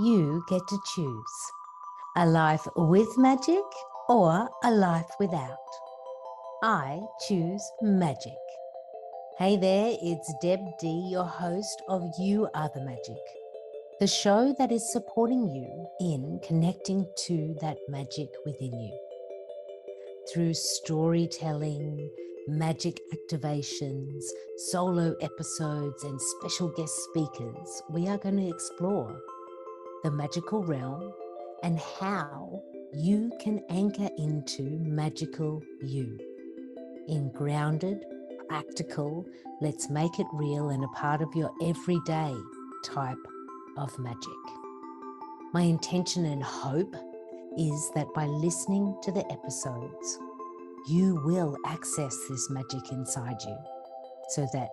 You get to choose a life with magic or a life without. I choose magic. Hey there, it's Deb D, your host of You Are the Magic, the show that is supporting you in connecting to that magic within you. Through storytelling, magic activations, solo episodes, and special guest speakers, we are going to explore the magical realm and how you can anchor into magical you in grounded, practical, let's make it real and a part of your everyday type of magic. My intention and hope is that by listening to the episodes, you will access this magic inside you so that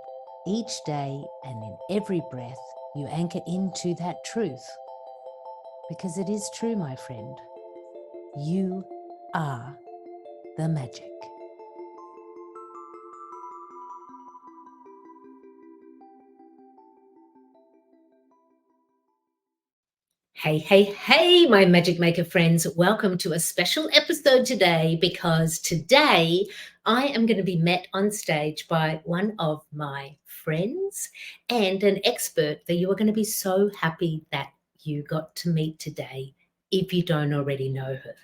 each day and in every breath, you anchor into that truth. Because it is true, my friend, you are the magic. Hey, hey, hey, my Magic Maker friends. Welcome to a special episode today because today I am going to be met on stage by one of my friends and an expert that you are going to be so happy that you got to meet today if you don't already know her.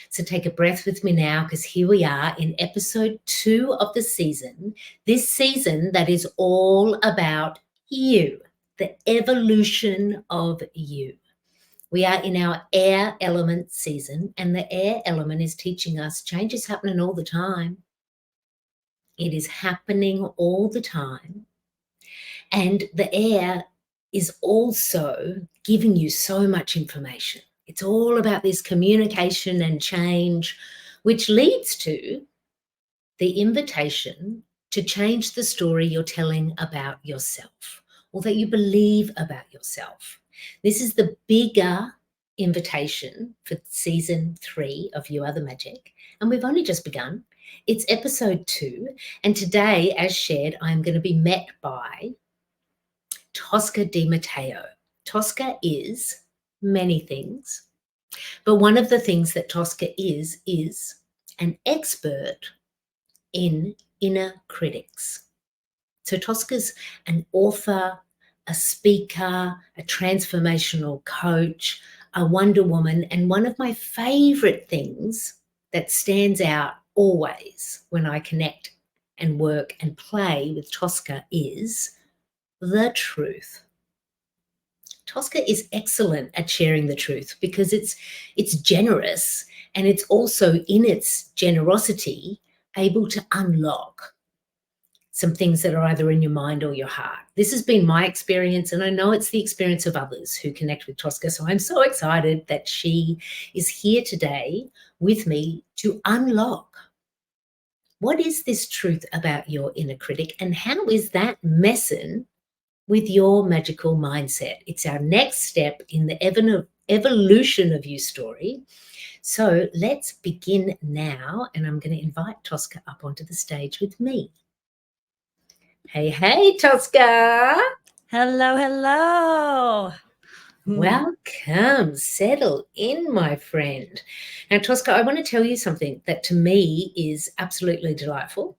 So take a breath with me now because here we are in episode 2 of the season. This season that is all about you, the evolution of you. We are in our air element season, and the air element is teaching us change is happening all the time. It is happening all the time. And the air is also giving you so much information. It's all about this communication and change, which leads to the invitation to change the story you're telling about yourself or that you believe about yourself. This is the bigger invitation for season 3 of You Are the Magic, and we've only just begun. It's episode 2, and today, as shared, I'm going to be met by Tosca Di Matteo. Tosca is many things, but one of the things that Tosca is an expert in inner critics. So Tosca's an author, a speaker, a transformational coach, a Wonder Woman, and one of my favorite things that stands out always when I connect and work and play with Tosca is the truth. Tosca is excellent at sharing the truth because it's generous, and it's also in its generosity able to unlock some things that are either in your mind or your heart. This has been my experience, and I know it's the experience of others who connect with Tosca. So I'm so excited that she is here today with me to unlock what is this truth about your inner critic and how is that messing with your magical mindset. It's our next step in the evolution of you story. So let's begin now, and I'm going to invite Tosca up onto the stage with me. Hey, hey, Tosca. Hello, hello. Welcome. Settle in, my friend. Now, Tosca, I want to tell you something that to me is absolutely delightful.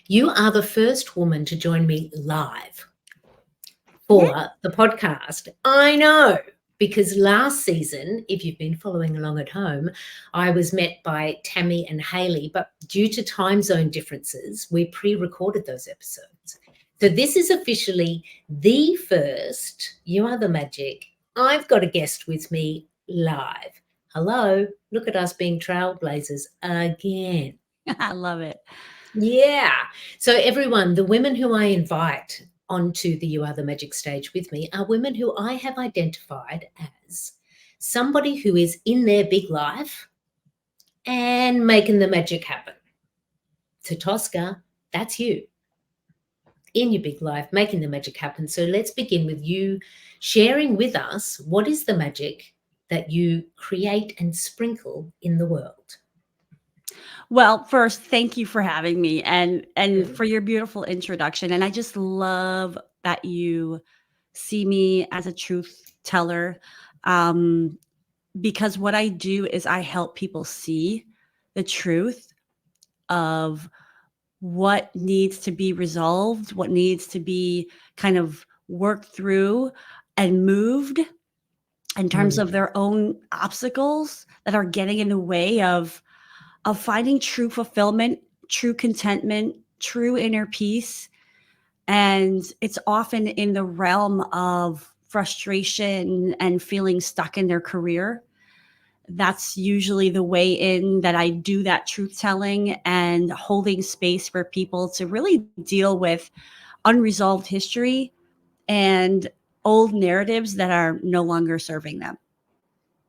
You are the first woman to join me live for the podcast. I know, because last season, if you've been following along at home, I was met by Tammy and Haley, but due to time zone differences, we pre-recorded those episodes. So this is officially the first You Are the Magic. I've got a guest with me live. Hello, look at us being trailblazers again. I love it. Yeah. So everyone, the women who I invite onto the You Are the Magic stage with me are women who I have identified as somebody who is in their big life and making the magic happen. So Tosca, that's you in your big life, making the magic happen. So let's begin with you sharing with us what is the magic that you create and sprinkle in the world. Well, first, thank you for having me and for your beautiful introduction. And I just love that you see me as a truth teller, because what I do is I help people see the truth of what needs to be resolved, what needs to be kind of worked through and moved in terms of their own obstacles that are getting in the way of finding true fulfillment, true contentment, true inner peace. And it's often in the realm of frustration and feeling stuck in their career. That's usually the way in that I do that truth telling and holding space for people to really deal with unresolved history and old narratives that are no longer serving them.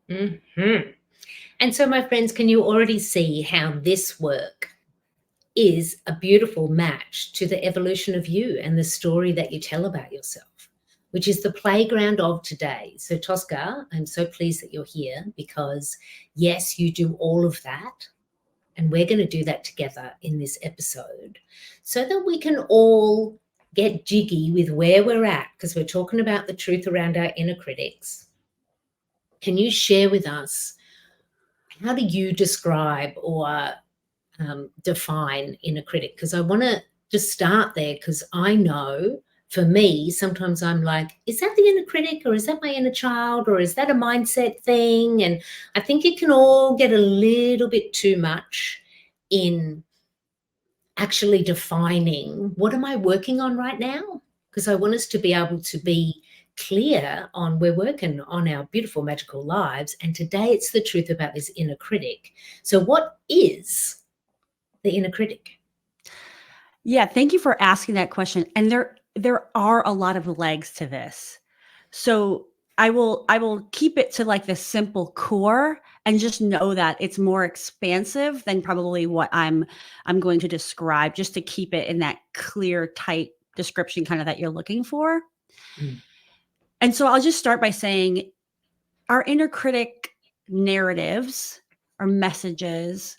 Mm-hmm. And so, my friends, can you already see how this work is a beautiful match to the evolution of you and the story that you tell about yourself, which is the playground of today. So, Tosca, I'm so pleased that you're here because, yes, you do all of that. And we're going to do that together in this episode so that we can all get jiggy with where we're at, because we're talking about the truth around our inner critics. Can you share with us, how do you describe or define inner critic? Because I want to just start there, because I know for me, sometimes I'm like, is that the inner critic, or is that my inner child, or is that a mindset thing? And I think it can all get a little bit too much in actually defining, what am I working on right now? Because I want us to be able to be clear on, we're working on our beautiful magical lives, and today it's the truth about this inner critic. So what is the inner critic? Yeah, thank you for asking that question. And there are a lot of legs to this. So I will keep it to like the simple core and just know that it's more expansive than probably what I'm going to describe, just to keep it in that clear, tight description kind of that you're looking for. Mm. And so I'll just start by saying our inner critic narratives, our messages,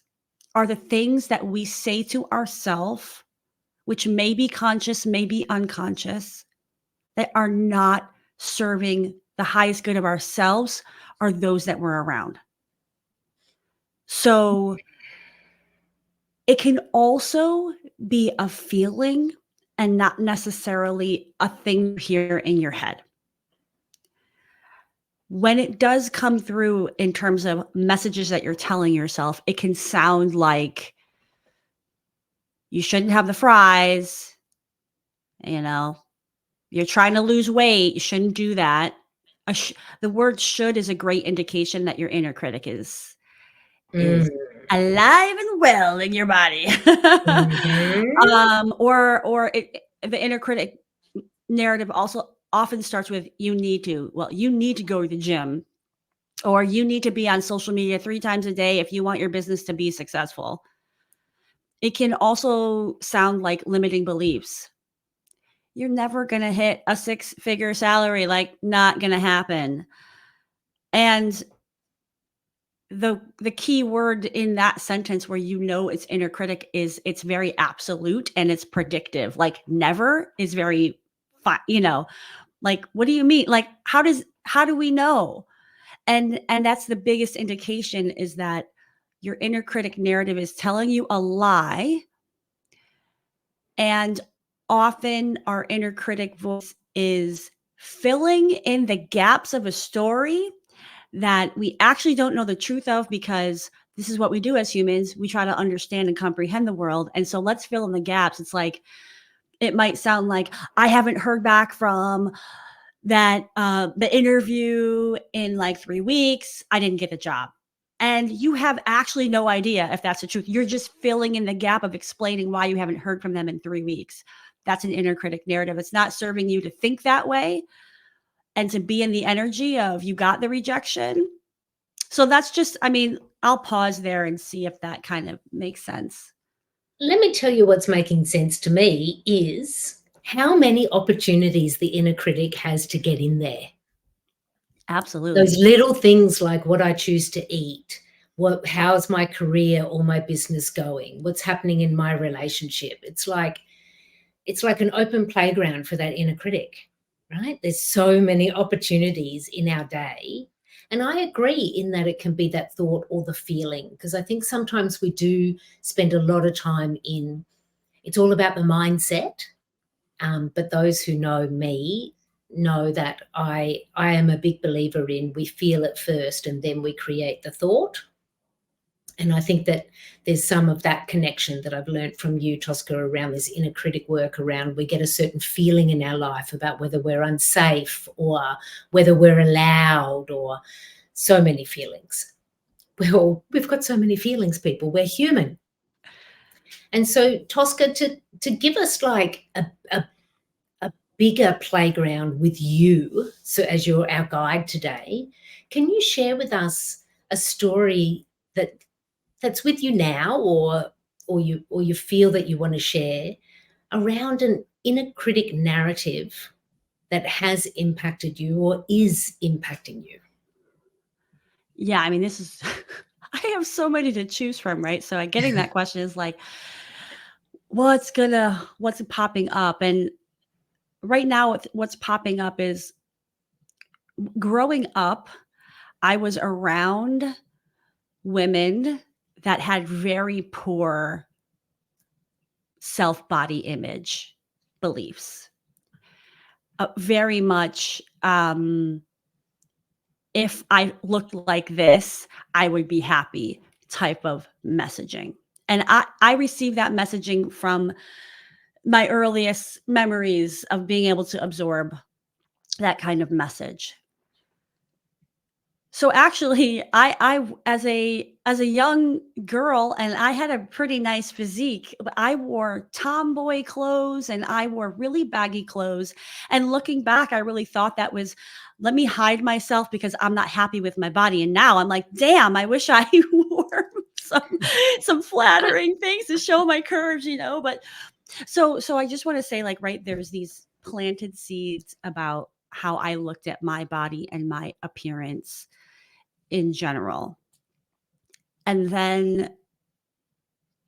are the things that we say to ourselves, which may be conscious, may be unconscious, that are not serving the highest good of ourselves or those that we're around. So it can also be a feeling and not necessarily a thing here in your head. When it does come through in terms of messages that you're telling yourself, it can sound like you shouldn't have the fries, you're trying to lose weight, you shouldn't do that. The word should is a great indication that your inner critic is alive and well in your body. Mm-hmm. The inner critic narrative also often starts with you need to go to the gym, or you need to be on social media 3 times a day if you want your business to be successful. It can also sound like limiting beliefs. You're never going to hit a 6-figure salary, like not going to happen. And the key word in that sentence where it's inner critic is it's very absolute and it's predictive. Like never is very like, what do you mean? Like, how do we know? And that's the biggest indication, is that your inner critic narrative is telling you a lie. And often our inner critic voice is filling in the gaps of a story that we actually don't know the truth of, because this is what we do as humans. We try to understand and comprehend the world. And so let's fill in the gaps. It's like, it might sound like, I haven't heard back from the interview in like 3 weeks. I didn't get the job. And you have actually no idea if that's the truth. You're just filling in the gap of explaining why you haven't heard from them in 3 weeks. That's an inner critic narrative. It's not serving you to think that way and to be in the energy of you got the rejection. So that's just, I'll pause there and see if that kind of makes sense. Let me tell you what's making sense to me is how many opportunities the inner critic has to get in there. Absolutely. Those little things like what I choose to eat, how's my career or my business going, what's happening in my relationship. It's like an open playground for that inner critic. right? There's so many opportunities in our day. And I agree in that it can be that thought or the feeling, because I think sometimes we do spend a lot of time in, it's all about the mindset. But those who know me know that I am a big believer in we feel it first and then we create the thought. And I think that there's some of that connection that I've learned from you, Tosca, around this inner critic work around we get a certain feeling in our life about whether we're unsafe or whether we're allowed, or so many feelings. We've got so many feelings, people. We're human. And so, Tosca, to give us like a bigger playground with you, so as you're our guide today, can you share with us a story that's with you now, or you feel that you want to share around an inner critic narrative that has impacted you or is impacting you? Yeah, I mean, this is I have so many to choose from, right? So getting that question is like, what's popping up? And right now, what's popping up is growing up, I was around women that had very poor self-body image beliefs. Very much, if I looked like this, I would be happy type of messaging. And I received that messaging from my earliest memories of being able to absorb that kind of message. So actually, I as a young girl, and I had a pretty nice physique, but I wore tomboy clothes and I wore really baggy clothes. And looking back, I really thought that was, let me hide myself because I'm not happy with my body. And now I'm like, damn, I wish I wore some flattering things to show my curves, But so I just want to say, like, right, there's these planted seeds about how I looked at my body and my appearance in general. And then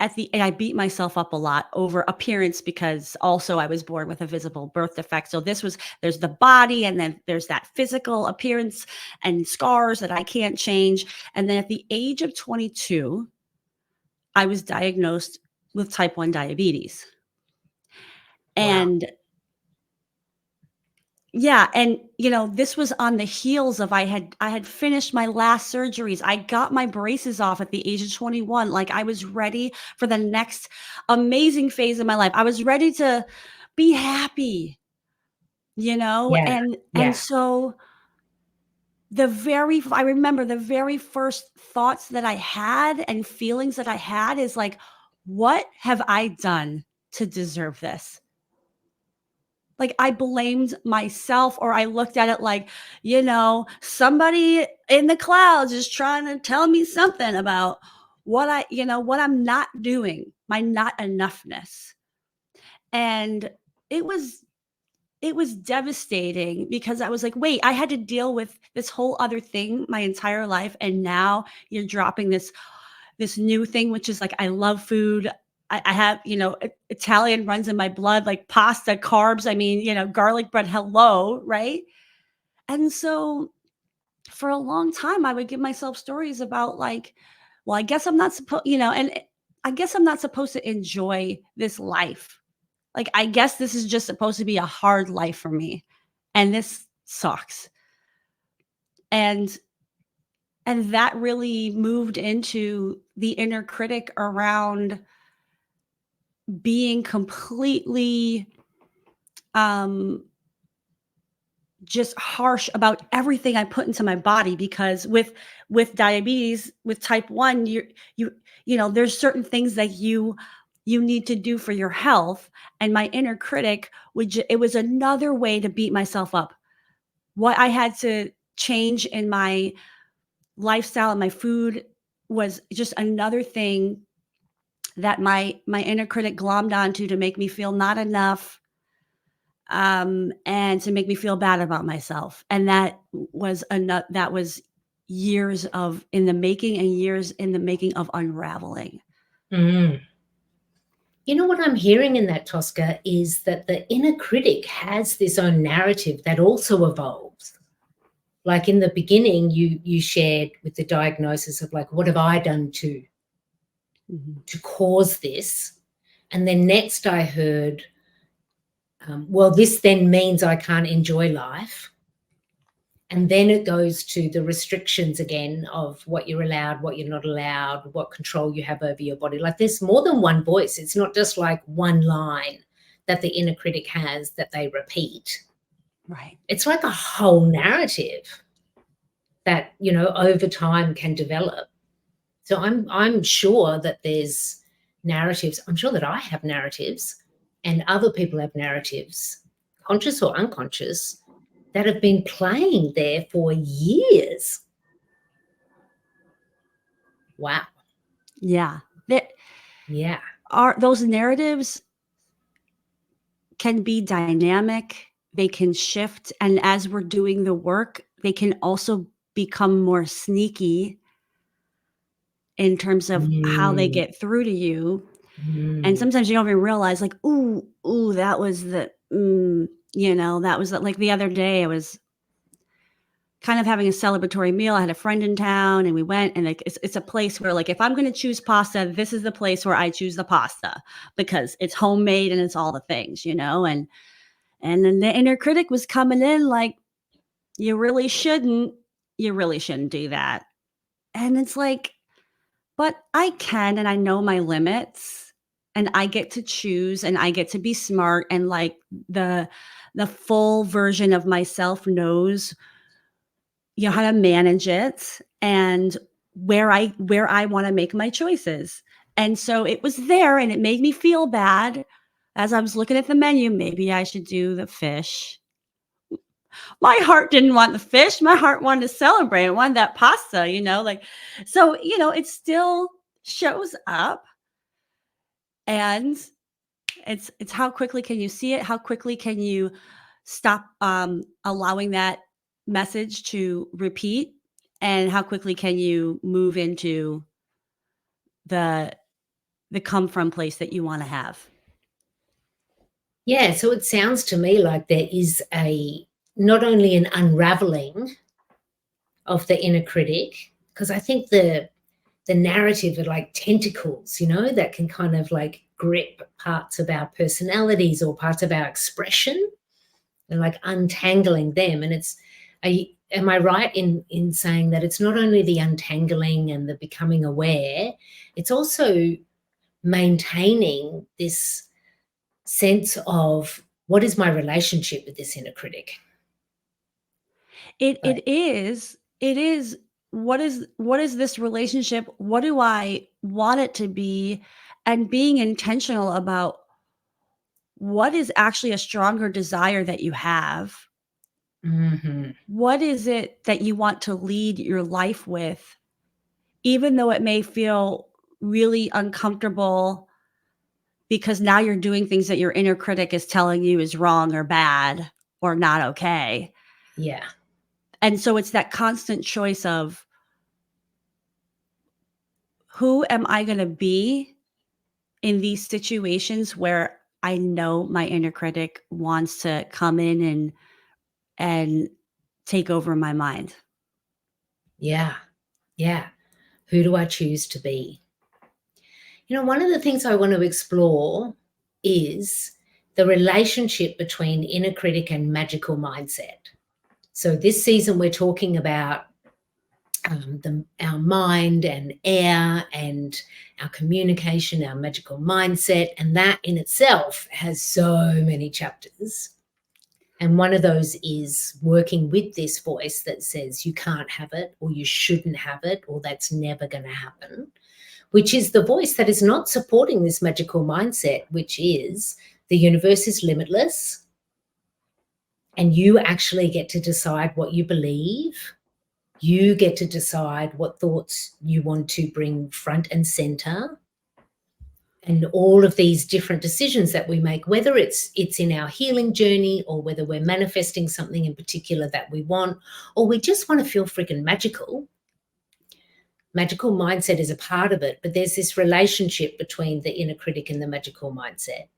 and I beat myself up a lot over appearance because also I was born with a visible birth defect. So there's the body, and then there's that physical appearance and scars that I can't change. And then at the age of 22, I was diagnosed with type 1 diabetes. Wow. And yeah, and this was on the heels of I had finished my last surgeries. I got my braces off at the age of 21. Like, I was ready for the next amazing phase of my life. I was ready to be happy, Yeah. and Yeah. so I remember the very first thoughts that I had and feelings that I had is like, what have I done to deserve this? Like, I blamed myself, or I looked at it like, somebody in the clouds is trying to tell me something about what I'm not doing, my not enoughness. And it was devastating because I was like, wait, I had to deal with this whole other thing my entire life. And now you're dropping this new thing, which is like, I love food. I have, Italian runs in my blood, like pasta, carbs. I mean, garlic bread, hello, right? And so for a long time, I would give myself stories about like, well, I guess I'm not supposed, and I guess I'm not supposed to enjoy this life. Like, I guess this is just supposed to be a hard life for me. And this sucks. And that really moved into the inner critic around being completely just harsh about everything I put into my body, because with diabetes, with type 1, there's certain things that you need to do for your health. And my inner critic it was another way to beat myself up. What I had to change in my lifestyle and my food was just another thing that my inner critic glommed onto to make me feel not enough, and to make me feel bad about myself. And that was years in the making of unraveling. Mm. You know what I'm hearing in that, Tosca, is that the inner critic has this own narrative that also evolves. Like in the beginning, you shared with the diagnosis of like, what have I done to cause this? And then next I heard, well, this then means I can't enjoy life. And then it goes to the restrictions again of what you're allowed, what you're not allowed, what control you have over your body. Like there's more than one voice. It's not just like one line that the inner critic has that they repeat. Right. It's like a whole narrative that, you know, over time can develop. So I'm sure that there's narratives. I'm sure that I have narratives and other people have narratives, conscious or unconscious, that have been playing there for years. Wow. Yeah. Yeah. Those narratives can be dynamic, they can shift, and as we're doing the work, they can also become more sneaky in terms of how they get through to you. And sometimes you don't even realize, like, ooh, that was the, you know, that was like the other day I was kind of having a celebratory meal. I had a friend in town and we went, and like, it's a place where, like, if I'm going to choose pasta, this is the place where I choose the pasta because it's homemade and it's all the things, you know? And then the inner critic was coming in like, you really shouldn't do that. And it's like, but I can, and I know my limits, and I get to choose, and I get to be smart, and like the full version of myself knows, you know, how to manage it and where I want to make my choices. And so it was there, and it made me feel bad as I was looking at the menu. Maybe I should do the fish. My heart didn't want the fish. My heart wanted to celebrate. It wanted that pasta, you know, like, so, you know, it still shows up, and it's how quickly can you see it? How quickly can you stop allowing that message to repeat? And how quickly can you move into the come from place that you want to have? Yeah. So it sounds to me like there is not only an unraveling of the inner critic, because I think the narrative are like tentacles, you know, that can kind of like grip parts of our personalities or parts of our expression and like untangling them. And am I right in saying that it's not only the untangling and the becoming aware, it's also maintaining this sense of what is my relationship with this inner critic? It is what is this relationship? What do I want it to be? And being intentional about what is actually a stronger desire that you have. Mm-hmm. What is it that you want to lead your life with, even though it may feel really uncomfortable because now you're doing things that your inner critic is telling you is wrong or bad or not okay. Yeah. And so it's that constant choice of, who am I going to be in these situations where I know my inner critic wants to come in and take over my mind? Yeah. Yeah. Who do I choose to be? You know, one of the things I want to explore is the relationship between inner critic and magical mindset. So this season, we're talking about our mind and air and our communication, our magical mindset, and that in itself has so many chapters. And one of those is working with this voice that says you can't have it, or you shouldn't have it, or that's never going to happen, which is the voice that is not supporting this magical mindset, which is the universe is limitless and you actually get to decide what you believe. You get to decide what thoughts you want to bring front and center. And all of these different decisions that we make, whether it's in our healing journey or whether we're manifesting something in particular that we want, or we just want to feel freaking magical, Magical mindset is a part of it, but there's this relationship between the inner critic and the magical mindset.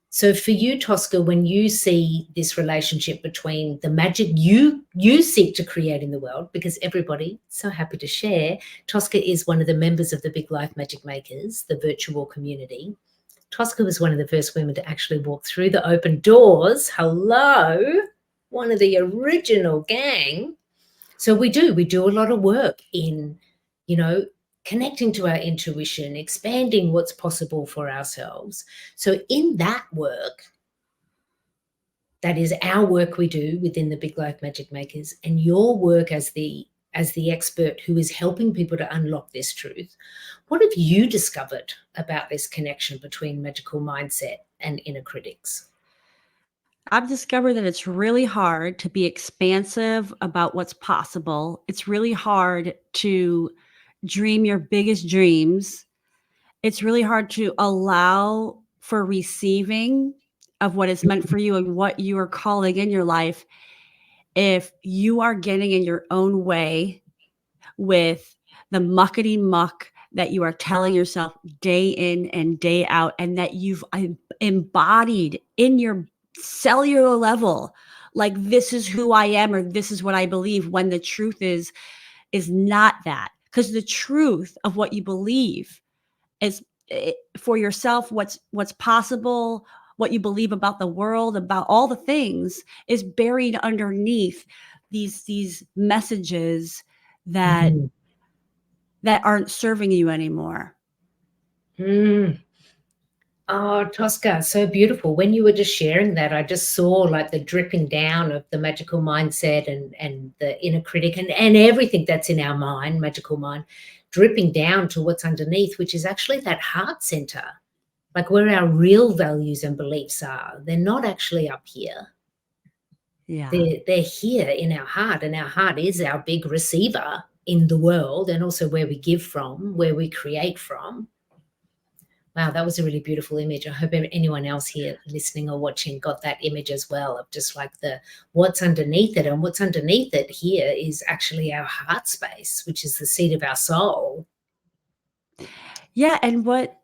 So for you, Tosca, when you see this relationship between the magic you seek to create in the world, because everybody, so happy to share, Tosca is one of the members of the Big Life Magic Makers, the virtual community. Tosca was one of the first women to actually walk through the open doors. Hello, one of the original gang. So we do a lot of work in, connecting to our intuition, expanding what's possible for ourselves. So in that work, that is our work we do within the Big Life Magic Makers, and your work as the expert who is helping people to unlock this truth. What have you discovered about this connection between magical mindset and inner critics? I've discovered that it's really hard to be expansive about what's possible. It's really hard to dream your biggest dreams. It's really hard to allow for receiving of what is meant for you and what you are calling in your life if you are getting in your own way with the muckety muck that you are telling yourself day in and day out, and that you've embodied in your cellular level, like this is who I am or this is what I believe, when the truth is not that. Because the truth of what you believe is for yourself, what's possible, what you believe about the world, about all the things, is buried underneath these messages that Mhm. that aren't serving you anymore. Mm. Oh, Tosca, so beautiful. When you were just sharing that, I just saw like the dripping down of the magical mindset and the inner critic and everything that's in our mind, magical mind, dripping down to what's underneath, which is actually that heart center, like where our real values and beliefs are. They're not actually up here. Yeah. They're here in our heart, and our heart is our big receiver in the world, and also where we give from, where we create from. Wow, that was a really beautiful image. I hope anyone else here listening or watching got that image as well, of just like the what's underneath it. And what's underneath it here is actually our heart space, which is the seat of our soul. Yeah, and what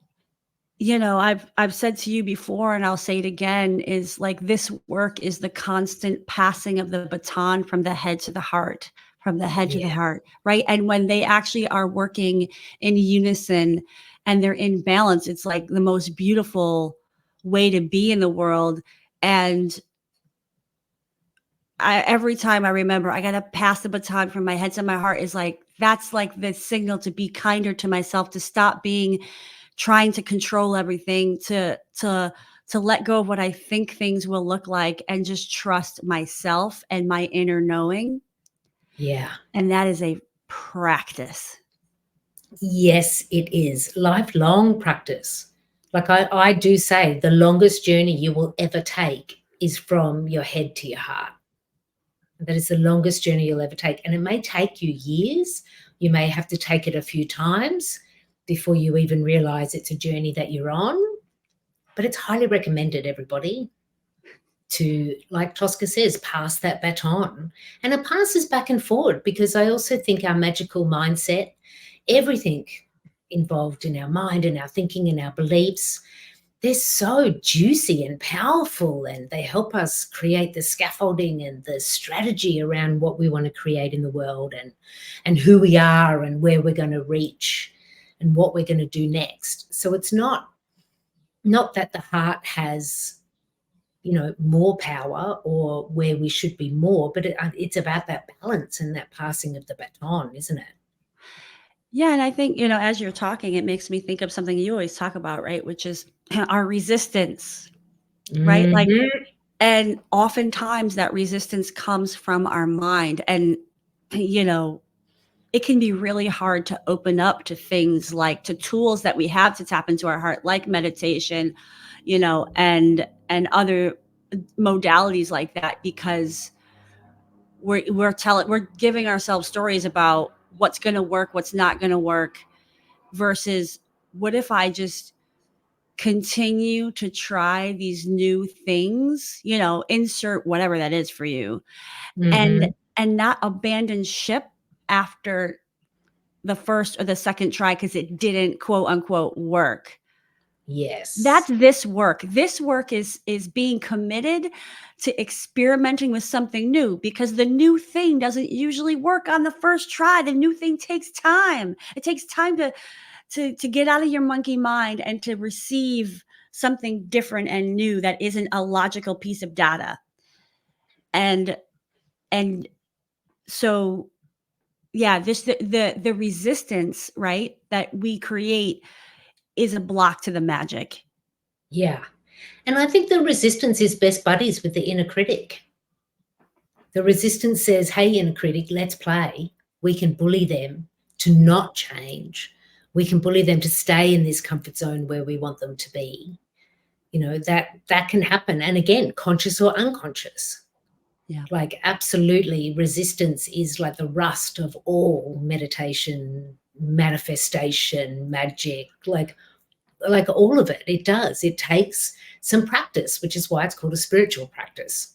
I've said to you before, and I'll say it again, is like this work is the constant passing of the baton from the head to the heart, from the head to the Yeah. heart, right? And when they actually are working in unison and they're in balance, it's like the most beautiful way to be in the world. And every time I remember, I got to pass the baton from my head to my heart, is like, that's like the signal to be kinder to myself, to stop trying to control everything, to let go of what I think things will look like, and just trust myself and my inner knowing. Yeah. And that is a practice. Yes, it is. Lifelong practice. Like I do say, the longest journey you will ever take is from your head to your heart. That is the longest journey you'll ever take. And it may take you years. You may have to take it a few times before you even realize it's a journey that you're on. But it's highly recommended, everybody, to, like Tosca says, pass that baton. And it passes back and forward, because I also think our magical mindset, everything involved in our mind and our thinking and our beliefs, they're so juicy and powerful, and they help us create the scaffolding and the strategy around what we want to create in the world, and who we are and where we're going to reach and what we're going to do next. So it's not that the heart has more power or where we should be more, but it's about that balance and that passing of the baton, isn't it? Yeah, and I think, as you're talking, it makes me think of something you always talk about, right? Which is our resistance, right? Like, Mhm. and oftentimes that resistance comes from our mind. And, it can be really hard to open up to things, like to tools that we have to tap into our heart, like meditation, and other modalities like that, because we're giving ourselves stories about what's going to work, what's not going to work, versus what if I just continue to try these new things, insert whatever that is for you, and Mhm. not abandon ship after the first or the second try because it didn't quote unquote work. Yes. That's this work. This work is being committed to experimenting with something new, because the new thing doesn't usually work on the first try. The new thing takes time. It takes time to get out of your monkey mind and to receive something different and new that isn't a logical piece of data. And so yeah, the resistance, right, that we create is a block to the magic. Yeah. And I think the resistance is best buddies with the inner critic. The resistance says, hey, inner critic, let's play. We can bully them to not change. We can bully them to stay in this comfort zone where we want them to be. You know, that can happen. And again, conscious or unconscious. Yeah. Like, absolutely, resistance is like the rust of all meditation, manifestation, magic, like all of it. It does. It takes some practice, which is why it's called a spiritual practice.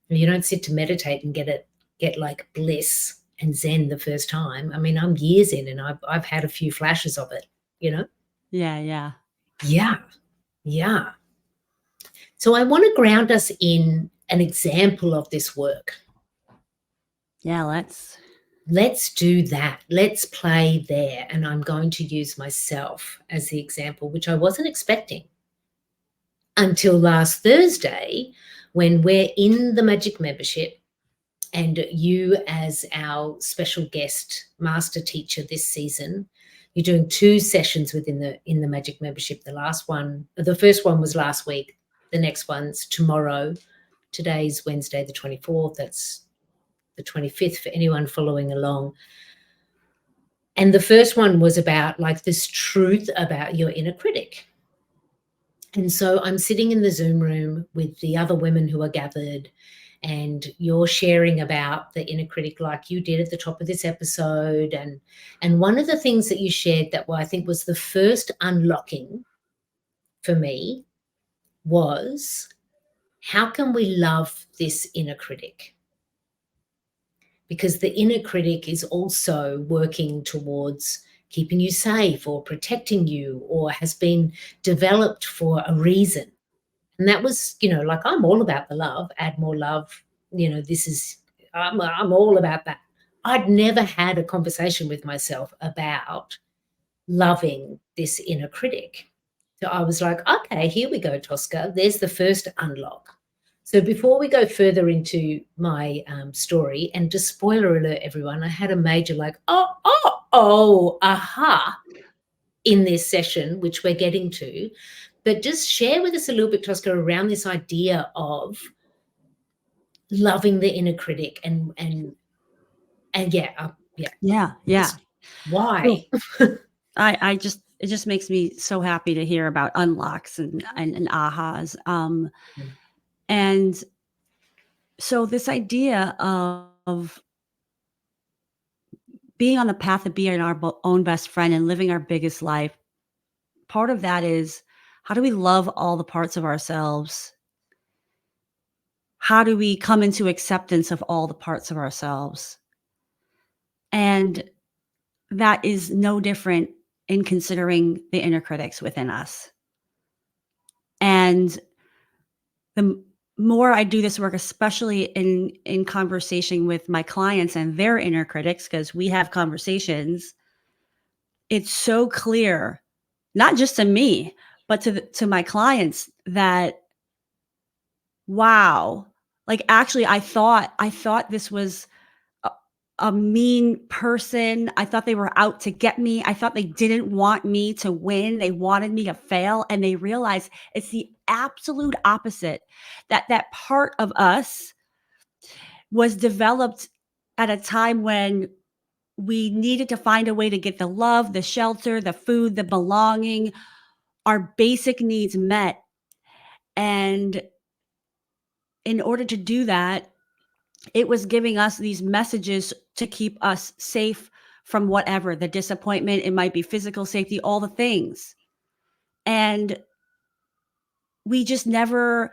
You don't sit to meditate and get like bliss and zen the first time. I mean, I'm years in and I've had a few flashes of it, you know? Yeah. Yeah. So I want to ground us in an example of this work. Yeah, Let's do that. Let's play there. And I'm going to use myself as the example, which I wasn't expecting until last Thursday, when we're in the Magic membership and you, as our special guest master teacher this season, you're doing 2 sessions within the Magic membership. The first one was last week. The next one's tomorrow. Today's Wednesday, the 24th. That's the 25th for anyone following along. And the first one was about like this truth about your inner critic. And so I'm sitting in the Zoom room with the other women who are gathered, and you're sharing about the inner critic like you did at the top of this episode. And one of the things that you shared that I think was the first unlocking for me was, how can we love this inner critic? Because the inner critic is also working towards keeping you safe or protecting you, or has been developed for a reason. And that was, like, I'm all about the love, add more love. I'm all about that. I'd never had a conversation with myself about loving this inner critic. So I was like, okay, here we go, Tosca. There's the first unlock. So before we go further into my story, and just spoiler alert, everyone, I had a major aha in this session, which we're getting to. But just share with us a little bit, Tosca, around this idea of loving the inner critic and Yeah. Just why? Cool. It just makes me so happy to hear about unlocks and ahas. And so this idea of being on the path of being our own best friend and living our biggest life, part of that is, how do we love all the parts of ourselves? How do we come into acceptance of all the parts of ourselves? And that is no different in considering the inner critics within us. And the more I do this work, especially in conversation with my clients and their inner critics, because we have conversations, it's so clear, not just to me, but to my clients, that, wow, like, actually, I thought this was a mean person. I thought they were out to get me. I thought they didn't want me to win. They wanted me to fail. And they realized it's the absolute opposite. That part of us was developed at a time when we needed to find a way to get the love, the shelter, the food, the belonging, our basic needs met. And in order to do that, it was giving us these messages to keep us safe from whatever, the disappointment. It might be physical safety, all the things. And we just never,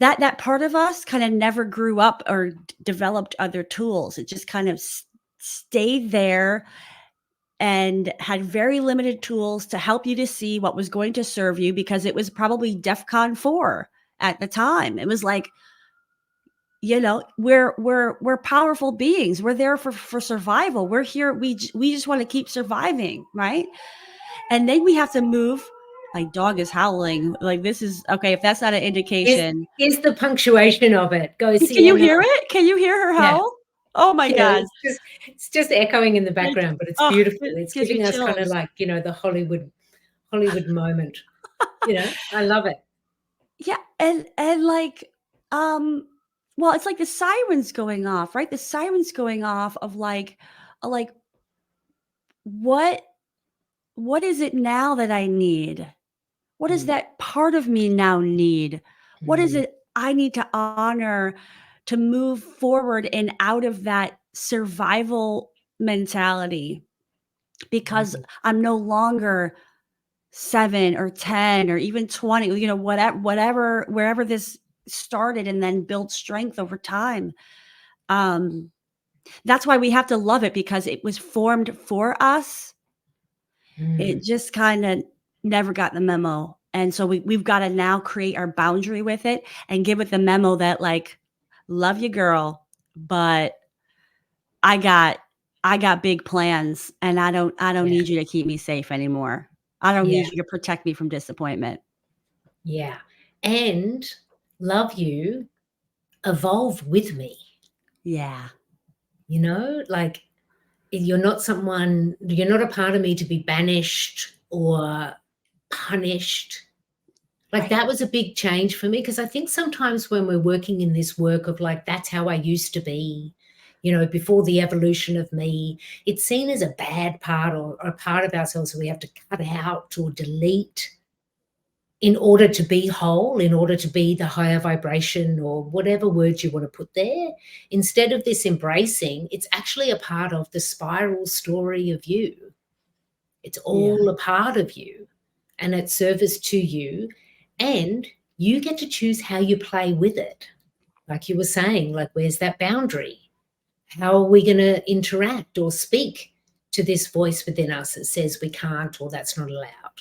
that part of us kind of never grew up or developed other tools. It just kind of stayed there and had very limited tools to help you to see what was going to serve you, because it was probably DEFCON 4 at the time. It was like, we're powerful beings. We're there for survival. We're here. We just want to keep surviving, right? And then we have to move. My dog is howling. Like, this is okay. If that's not an indication, Is the punctuation of it. Go, can you Sienna. hear it? Can you hear her Yeah. howl? Oh my Yeah, God. it's just echoing in the background, but it's Oh, beautiful. it It's gives me giving us kind of chills. like, the Hollywood moment. I love it. Yeah, and like, well, it's like the sirens going off, right? The sirens going off of like, what what is it now that I need? What does Mm, that part of me now need? What is mm, it I need to honor to move forward and out of that survival mentality? Because mm. I'm no longer 7 or 10 or even 20, whatever, wherever this started, and then build strength over time. Um, that's why we have to love it, because it was formed for us. Mm, It just kind of never got the memo. And so we've got to now create our boundary with it and give it the memo that, like, love you, girl, but I got big plans, and I don't yeah, need you to keep me safe anymore. I don't yeah, need you to protect me from disappointment. yeah. And love you, evolve with me. Yeah. Like you're not a part of me to be banished or punished. Like, Right. that was a big change for me, because I think sometimes when we're working in this work of like, that's how I used to be, before the evolution of me, it's seen as a bad part or a part of ourselves that we have to cut out or delete in order to be whole, in order to be the higher vibration or whatever words you want to put there. Instead of this embracing, it's actually a part of the spiral story of you. It's Yeah. all a part of you, and it's service to you, and you get to choose how you play with it. Like you were saying, like, where's that boundary? How are we going to interact or speak to this voice within us that says we can't or that's not allowed?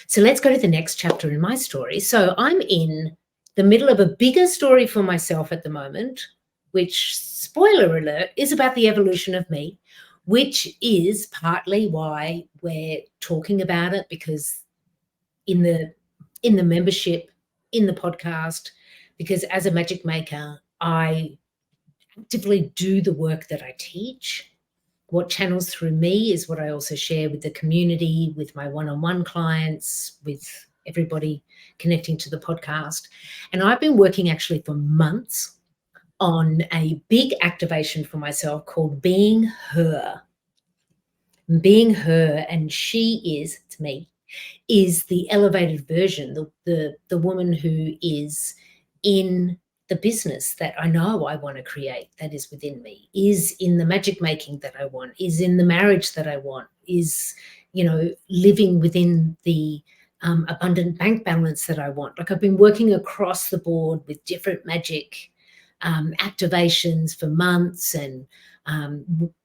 So let's go to the next chapter in my story. So I'm in the middle of a bigger story for myself at the moment, which, spoiler alert, is about the evolution of me, which is partly why we're talking about it, because in the membership, in the podcast, because as a magic maker, I actively do the work that I teach. What channels through me is what I also share with the community, with my one-on-one clients, with everybody connecting to the podcast. And I've been working actually for months on a big activation for myself called Being Her. Being Her, and she is, to me, is the elevated version, the woman who is in the business that I know I want to create, that is within me, is in the magic making that I want, is in the marriage that I want, is, living within the abundant bank balance that I want. Like, I've been working across the board with different magic activations for months, and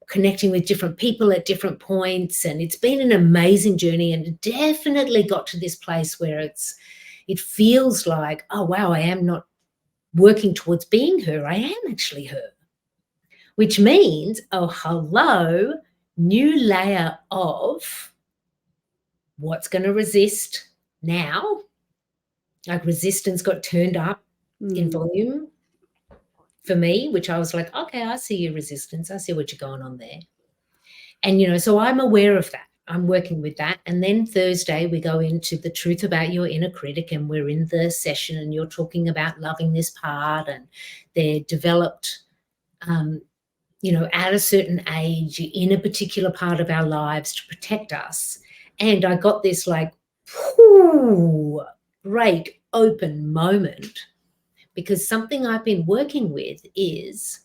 connecting with different people at different points, and it's been an amazing journey, and definitely got to this place where it feels like, oh wow, I am not working towards being her, I am actually her, which means, oh hello, new layer of what's going to resist now. Like, resistance got turned up in Mm. volume for me, which I was like, okay, I see your resistance, I see what you're going on there. And, so I'm aware of that. I'm working with that. And then Thursday, we go into the truth about your inner critic, and we're in the session, and you're talking about loving this part, and they're developed, at a certain age in a particular part of our lives to protect us. And I got this like, whoo, great open moment, because something I've been working with is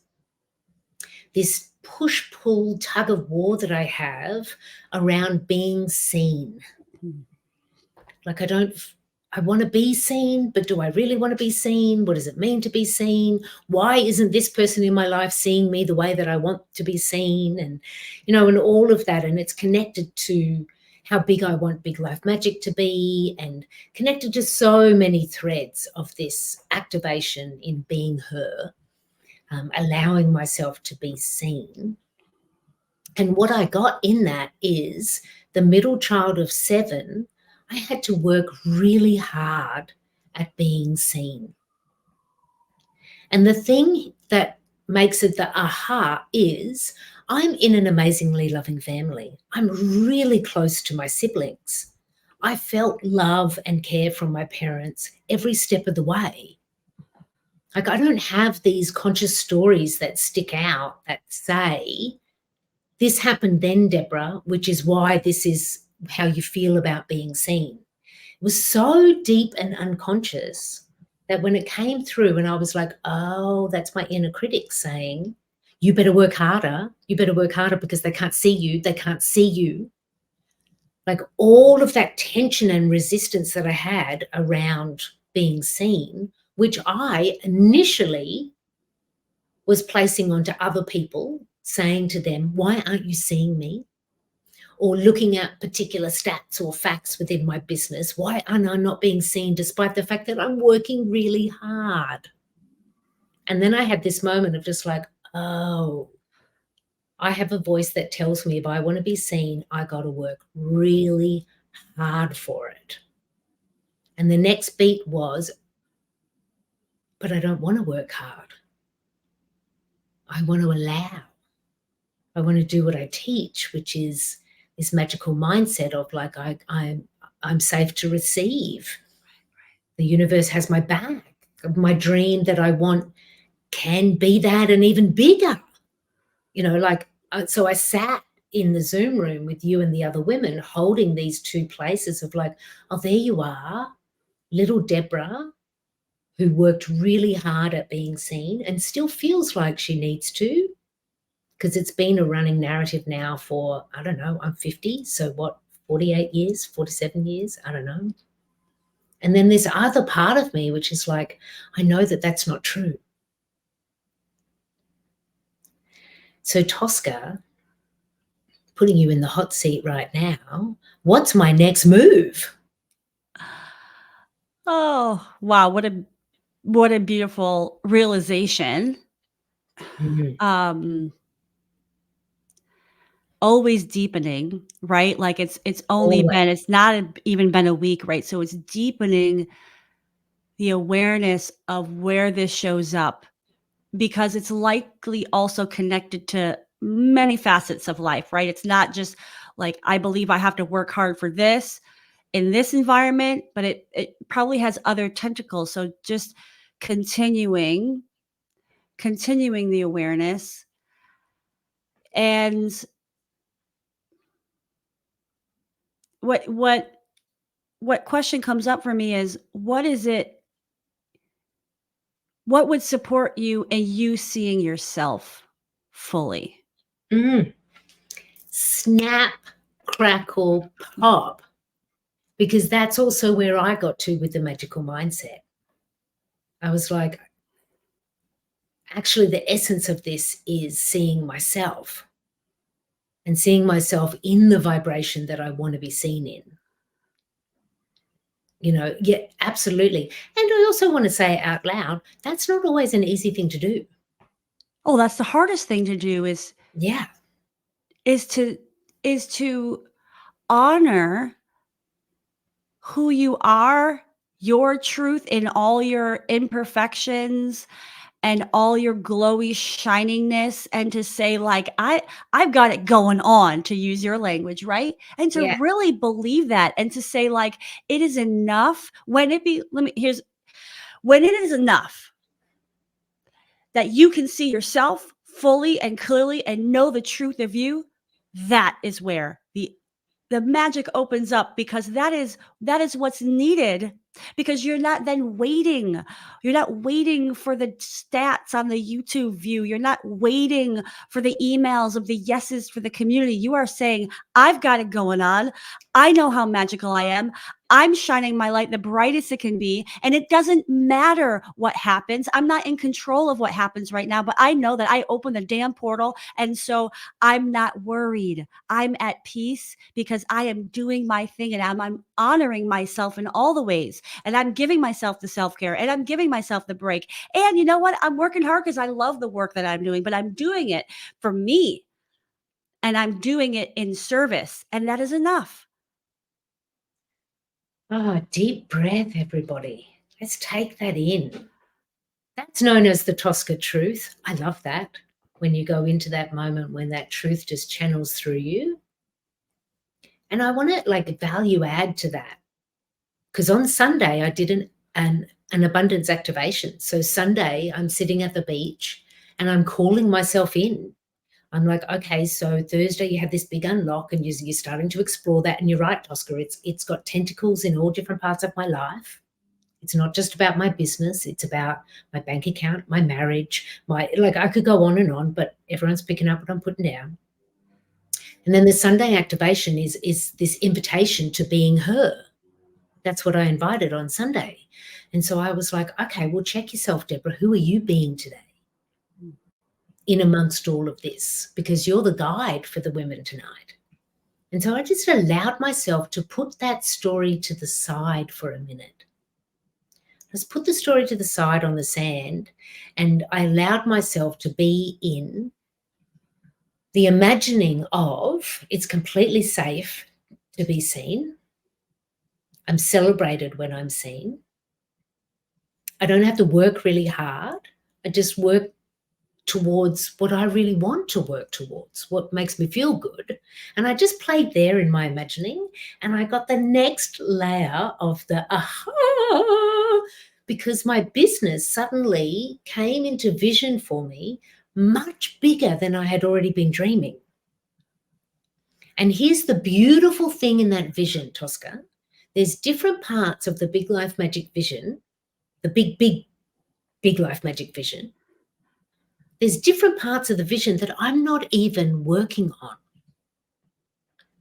this push pull tug of war that I have around being seen. Mm. Like, I don't I want to be seen, but do I really want to be seen? What does it mean to be seen? Why isn't this person in my life seeing me the way that I want to be seen? And, and all of that. And it's connected to how big I want Big Life Magic to be, and connected to so many threads of this activation in being her, allowing myself to be seen. And what I got in that is the middle child of 7, I had to work really hard at being seen. And the thing that makes it the aha is I'm in an amazingly loving family. I'm really close to my siblings. I felt love and care from my parents every step of the way. Like, I don't have these conscious stories that stick out that say, this happened then, Deborah, which is why this is how you feel about being seen. It was so deep and unconscious that when it came through and I was like, oh, that's my inner critic saying, you better work harder. You better work harder because they can't see you. They can't see you. Like, all of that tension and resistance that I had around being seen, which I initially was placing onto other people, saying to them, why aren't you seeing me? Or looking at particular stats or facts within my business. Why am I not being seen despite the fact that I'm working really hard? And then I had this moment of just like, oh, I have a voice that tells me if I want to be seen, I got to work really hard for it. And the next beat was, but I don't want to work hard. I want to allow. I want to do what I teach, which is this magical mindset of like, I'm safe to receive. The universe has my back. My dream that I want can be that and even bigger. So I sat in the Zoom room with you and the other women holding these two places of like, oh, there you are, little Deborah, who worked really hard at being seen and still feels like she needs to, because it's been a running narrative now for, I don't know, I'm 50, so what, 48 years, 47 years, I don't know. And then this other part of me, which is like, I know that that's not true. So Tosca, putting you in the hot seat right now, what's my next move? Oh, wow. What a beautiful realization. Mm-hmm. Always deepening, right? Like it's not even been a week, right? So it's deepening the awareness of where this shows up, because it's likely also connected to many facets of life, right? It's not just like, I believe I have to work hard for this in this environment, but it probably has other tentacles. So just continuing the awareness. And what question comes up for me is, what would support you in you seeing yourself fully? Snap, crackle, pop. Because that's also where I got to with the magical mindset. I was like, actually, the essence of this is seeing myself and seeing myself in the vibration that I want to be seen in. Yeah, absolutely. And I also want to say out loud, that's not always an easy thing to do. Oh, that's the hardest thing to do is to honor who you are, your truth in all your imperfections and all your glowy shiningness, and to say like, I've got it going on, to use your language, right? And to really believe that, and to say like, it is enough when it is enough that you can see yourself fully and clearly and know the truth of you. That is where the magic opens up, because that is what's needed because you're not then waiting. You're not waiting for the stats on the YouTube view. You're not waiting for the emails of the yeses for the community. You are saying, I've got it going on. I know how magical I am. I'm shining my light the brightest it can be. And it doesn't matter what happens. I'm not in control of what happens right now, but I know that I opened the damn portal. And so I'm not worried. I'm at peace because I am doing my thing and I'm honoring myself in all the ways. And I'm giving myself the self-care and I'm giving myself the break. And you know what? I'm working hard because I love the work that I'm doing, but I'm doing it for me and I'm doing it in service. And that is enough. Ah, deep breath, everybody. Let's take that in. That's known as the Tosca truth. I love that. When you go into that moment when that truth just channels through you. And I want to like value add to that. Because on Sunday, I did an abundance activation. So Sunday, I'm sitting at the beach and I'm calling myself in. I'm like, okay, so Thursday you have this big unlock and you're starting to explore that. And you're right, Tosca, it's got tentacles in all different parts of my life. It's not just about my business. It's about my bank account, my marriage, I could go on and on, but everyone's picking up what I'm putting down. And then the Sunday activation is this invitation to being her. That's what I invited on Sunday. And so I was like, okay, well, check yourself, Deborah. Who are you being today in amongst all of this? Because you're the guide for the women tonight. And so I just allowed myself to put that story to the side for a minute. Just put the story to the side on the sand, and I allowed myself to be in the imagining of it's completely safe to be seen. I'm celebrated when I'm seen. I don't have to work really hard. I just work towards what I really want to work towards, what makes me feel good. And I just played there in my imagining, and I got the next layer of the aha, because my business suddenly came into vision for me much bigger than I had already been dreaming. And here's the beautiful thing in that vision, Tosca. There's different parts of the Big Life Magic vision, the big life magic vision. There's different parts of the vision that I'm not even working on.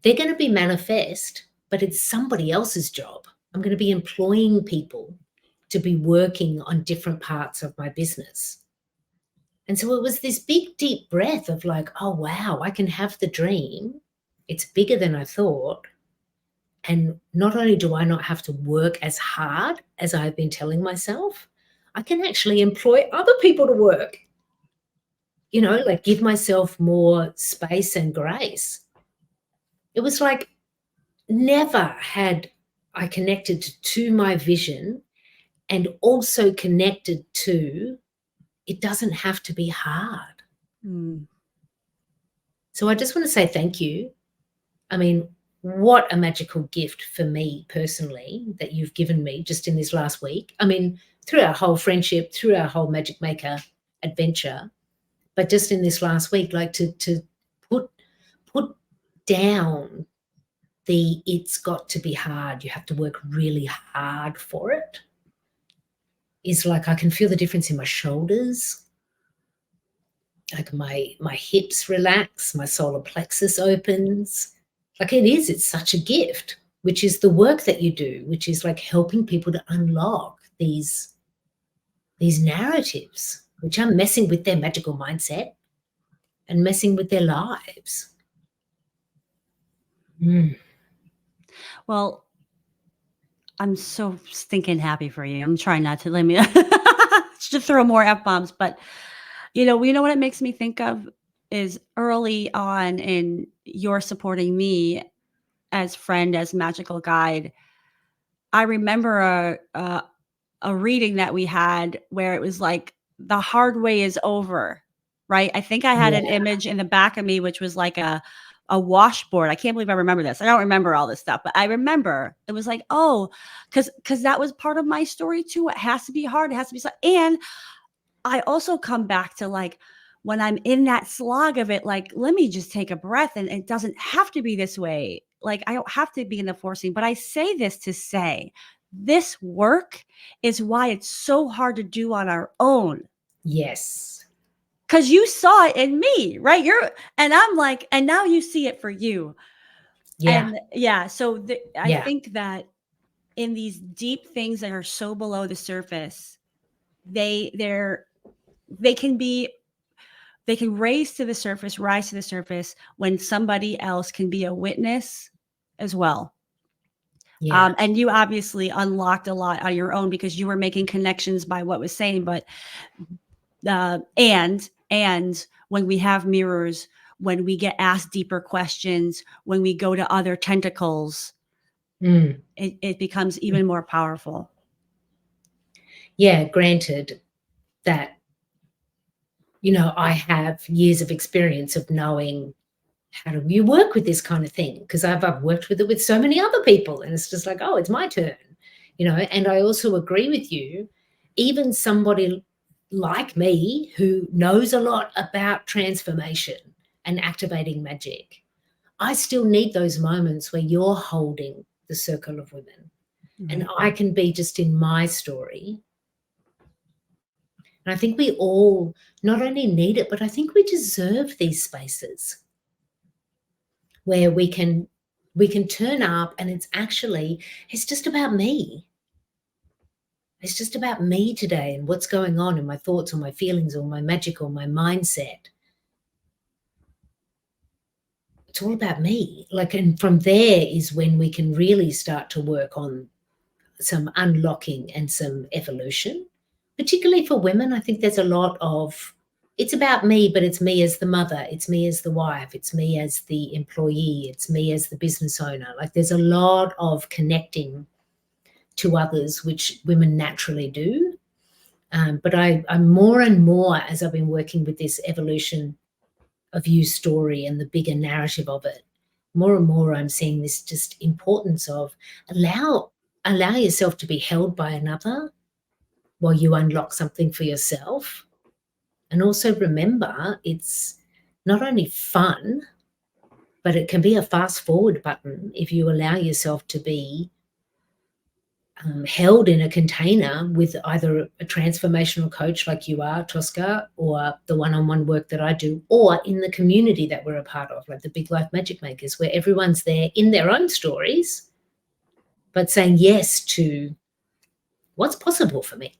They're going to be manifest, but it's somebody else's job. I'm going to be employing people to be working on different parts of my business. And so it was this big, deep breath of like, oh, wow, I can have the dream. It's bigger than I thought. And not only do I not have to work as hard as I've been telling myself, I can actually employ other people to work. Like give myself more space and grace. It was like never had I connected to my vision and also connected to it doesn't have to be hard. So I just want to say thank you. I mean, what a magical gift for me personally that you've given me just in this last week. I mean, through our whole friendship, through our whole Magic Maker adventure, but just in this last week, like to put down the it's got to be hard, you have to work really hard for it, is like I can feel the difference in my shoulders. Like my hips relax, my solar plexus opens. Like it's such a gift, which is the work that you do, which is like helping people to unlock these narratives, which are messing with their magical mindset and messing with their lives. Well, I'm so stinking happy for you. I'm trying not to let me to throw more F-bombs, but you know what it makes me think of is early on in your supporting me as friend, as magical guide. I remember a reading that we had where it was like the hard way is over, right? I think I had an image in the back of me, which was like a washboard. I can't believe I remember this. I don't remember all this stuff, but I remember it was like, oh, because that was part of my story too. It has to be hard. It has to be, and I also come back to like, when I'm in that slog of it, like, let me just take a breath and it doesn't have to be this way. Like, I don't have to be in the forcing, but I say this to say this work is why it's so hard to do on our own. Yes. Because you saw it in me, right? And I'm like, and now you see it for you. Yeah. And yeah, so I Yeah. think that in these deep things that are so below the surface, they can rise to the surface when somebody else can be a witness as well. Yeah. And you obviously unlocked a lot on your own because you were making connections by what was saying, but and when we have mirrors, when we get asked deeper questions, when we go to other tentacles, it becomes even more powerful. Yeah, granted that, I have years of experience of knowing how do you work with this kind of thing, because I've worked with it with so many other people, and it's just like, oh, it's my turn. And I also agree with you, even somebody like me who knows a lot about transformation and activating magic, I still need those moments where you're holding the circle of women, and I can be just in my story. And I think we all not only need it, but I think we deserve these spaces where we can turn up, and it's just about me. It's just about me today and what's going on in my thoughts or my feelings or my magic or my mindset. It's all about me. And from there is when we can really start to work on some unlocking and some evolution. Particularly for women, I think there's a lot of, it's about me, but it's me as the mother, it's me as the wife, it's me as the employee, it's me as the business owner. Like, there's a lot of connecting to others, which women naturally do. But I'm more and more, as I've been working with this evolution of you story and the bigger narrative of it, more and more I'm seeing this just importance of allow yourself to be held by another while you unlock something for yourself. And also remember, it's not only fun, but it can be a fast forward button if you allow yourself to be held in a container with either a transformational coach like you are, Tosca, or the one-on-one work that I do, or in the community that we're a part of, like the Big Life Magic Makers, where everyone's there in their own stories, but saying yes to what's possible for me.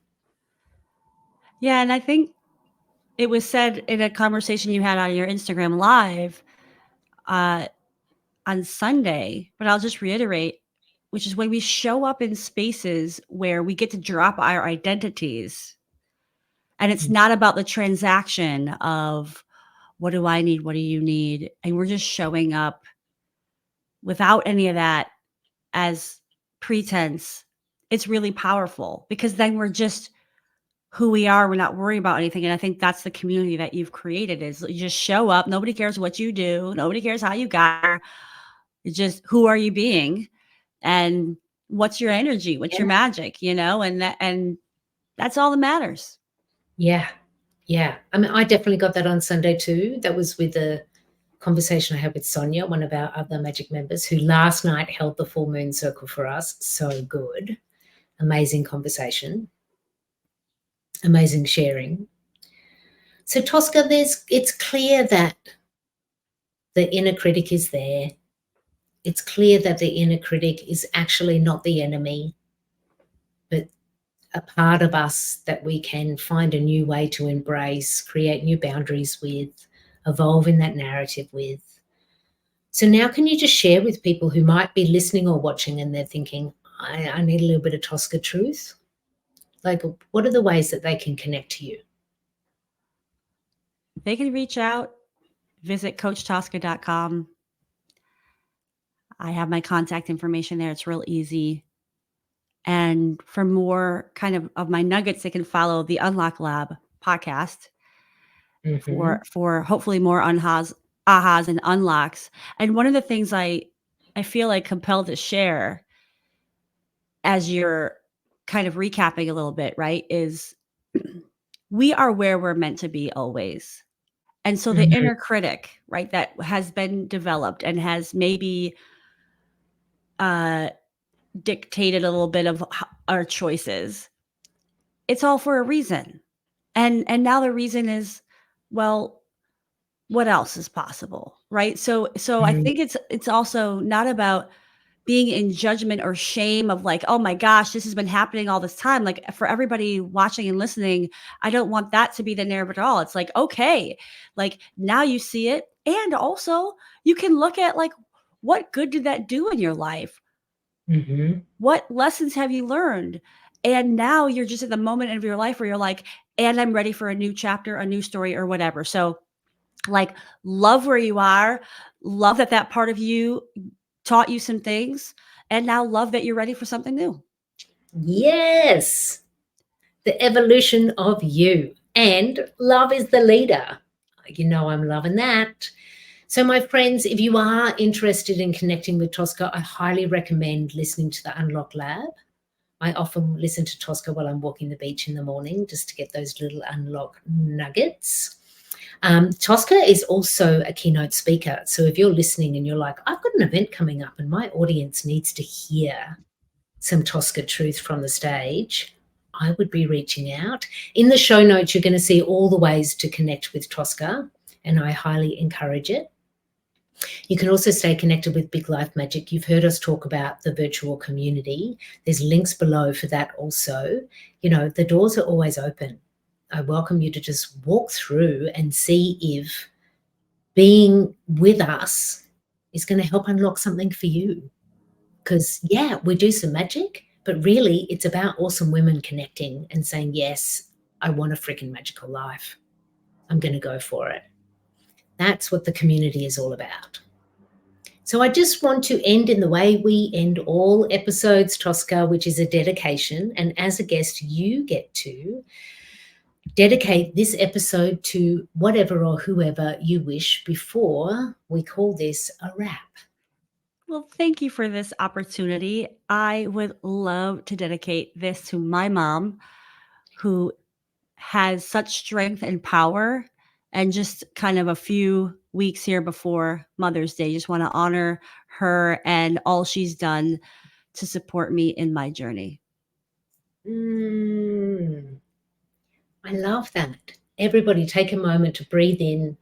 Yeah, and I think it was said in a conversation you had on your Instagram Live on Sunday, but I'll just reiterate, which is when we show up in spaces where we get to drop our identities, and it's not about the transaction of what do I need, what do you need, and we're just showing up without any of that as pretense. It's really powerful because then we're just who we are. We're not worrying about anything. And I think that's the community that you've created, is you just show up. Nobody cares what you do. Nobody cares how you got there. It's just, who are you being? And what's your energy? What's your magic, and that's all that matters. Yeah. Yeah. I mean, I definitely got that on Sunday too. That was with a conversation I had with Sonia, one of our other magic members, who last night held the full moon circle for us. So good. Amazing conversation. Amazing sharing. So Tosca, it's clear that the inner critic is there. It's clear that the inner critic is actually not the enemy, but a part of us that we can find a new way to embrace, create new boundaries with, evolve in that narrative with. So now can you just share with people who might be listening or watching and they're thinking, I need a little bit of Tosca truth? Like, what are the ways that they can connect to you? They can reach out, visit coachtosca.com. I have my contact information there. It's real easy. And for more kind of my nuggets, they can follow the Unlock Lab podcast for hopefully more ahas and unlocks. And one of the things I feel like compelled to share as you're kind of recapping a little bit, right, is we are where we're meant to be always. And so the inner critic, right, that has been developed and has maybe dictated a little bit of our choices. It's all for a reason. And now the reason is, well, what else is possible, right? So I Mm. think it's also not about being in judgment or shame of like, oh my gosh, this has been happening all this time. Like for everybody watching and listening, I don't want that to be the narrative at all. It's like, okay, like now you see it. And also you can look at like, what good did that do in your life? Mhm. What lessons have you learned? And now you're just at the moment of your life where you're like, and I'm ready for a new chapter, a new story, or whatever. So, like, love where you are, love that that part of you taught you some things, and now love that you're ready for something new. Yes, the evolution of you. And love is the leader. You know, I'm loving that. So, my friends, if you are interested in connecting with Tosca, I highly recommend listening to the Unlock Lab. I often listen to Tosca while I'm walking the beach in the morning just to get those little unlock nuggets. Tosca is also a keynote speaker. So if you're listening and you're like, I've got an event coming up and my audience needs to hear some Tosca truth from the stage, I would be reaching out. In the show notes, you're going to see all the ways to connect with Tosca, and I highly encourage it. You can also stay connected with Big Life Magic. You've heard us talk about the virtual community. There's links below for that also. You know, the doors are always open. I welcome you to just walk through and see if being with us is going to help unlock something for you. Because, yeah, we do some magic, but really it's about awesome women connecting and saying, yes, I want a freaking magical life. I'm going to go for it. That's what the community is all about. So I just want to end in the way we end all episodes, Tosca, which is a dedication. And as a guest, you get to dedicate this episode to whatever or whoever you wish before we call this a wrap. Well, thank you for this opportunity. I would love to dedicate this to my mom, who has such strength and power. And just kind of a few weeks here before Mother's Day, just want to honor her and all she's done to support me in my journey. I love that. Everybody take a moment to breathe in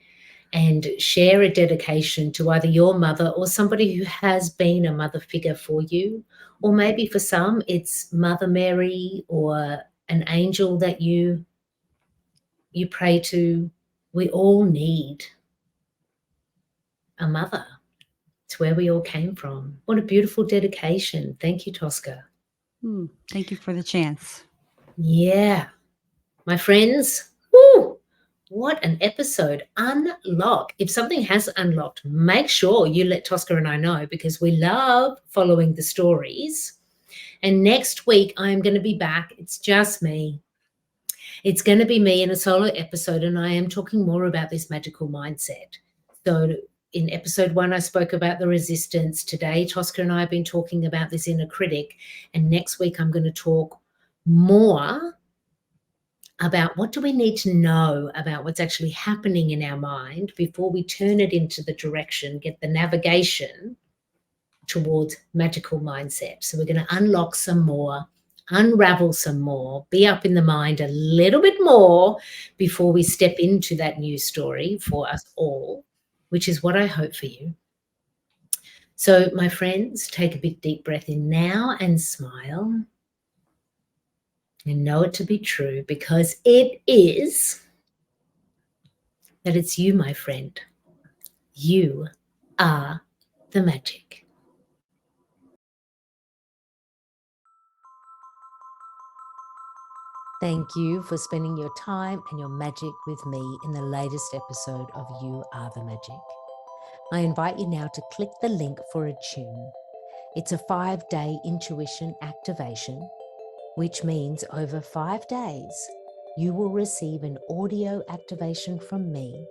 and share a dedication to either your mother or somebody who has been a mother figure for you. Or maybe for some, it's Mother Mary or an angel that you pray to. We all need a mother. It's where we all came from. What a beautiful dedication. Thank you, Tosca. Thank you for the chance. Yeah. My friends, woo, what an episode. Unlock. If something has unlocked, make sure you let Tosca and I know, because we love following the stories. And next week, I'm going to be back. It's just me. It's going to be me in a solo episode, and I am talking more about this magical mindset. So in episode 1, I spoke about the resistance. Today, Tosca and I have been talking about this inner critic. And next week, I'm going to talk more about what do we need to know about what's actually happening in our mind before we turn it into the direction, get the navigation towards magical mindset. So we're going to unlock some more, unravel some more, be up in the mind a little bit more before we step into that new story for us all, which is what I hope for you. So, my friends, take a big deep breath in now and smile. And know it to be true, because it is. That it's you, my friend. You are the magic. Thank you for spending your time and your magic with me in the latest episode of You Are the Magic. I invite you now to click the link for a tune. It's a 5-day intuition activation, which means over 5 days, you will receive an audio activation from me,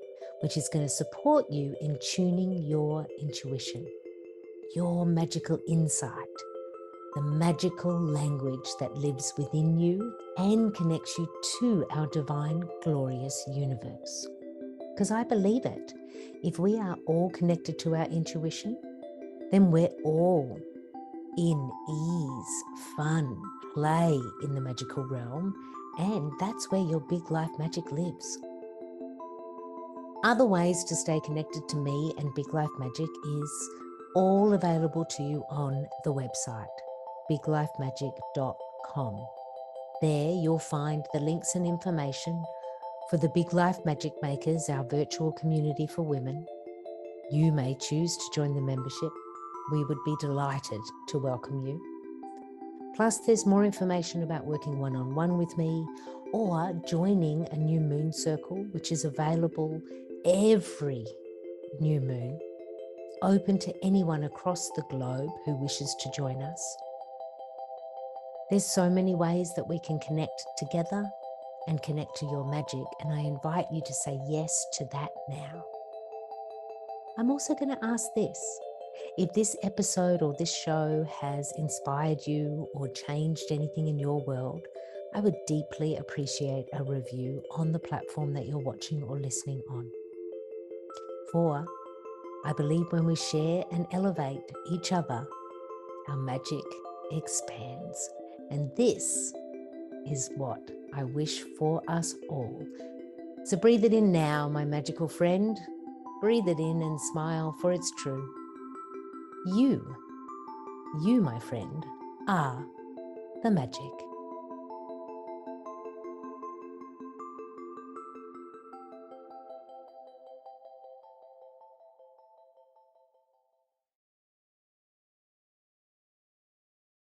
which is going to support you in tuning your intuition, your magical insight, the magical language that lives within you and connects you to our divine, glorious universe. Because I believe it. If we are all connected to our intuition, then we're all in ease, fun, play in the magical realm, and that's where your big life magic lives. Other ways to stay connected to me and Big Life Magic is all available to you on the website, biglifemagic.com. There you'll find the links and information for the Big Life Magic Makers, our virtual community for women. You may choose to join the membership. We would be delighted to welcome you. Plus, there's more information about working one-on-one with me or joining a new moon circle, which is available every new moon, open to anyone across the globe who wishes to join us. There's so many ways that we can connect together and connect to your magic, and I invite you to say yes to that now. I'm also going to ask this. If this episode or this show has inspired you or changed anything in your world, I would deeply appreciate a review on the platform that you're watching or listening on. For I believe when we share and elevate each other, our magic expands. And this is what I wish for us all. So breathe it in now, my magical friend. Breathe it in and smile, for it's true. You, my friend, are the magic.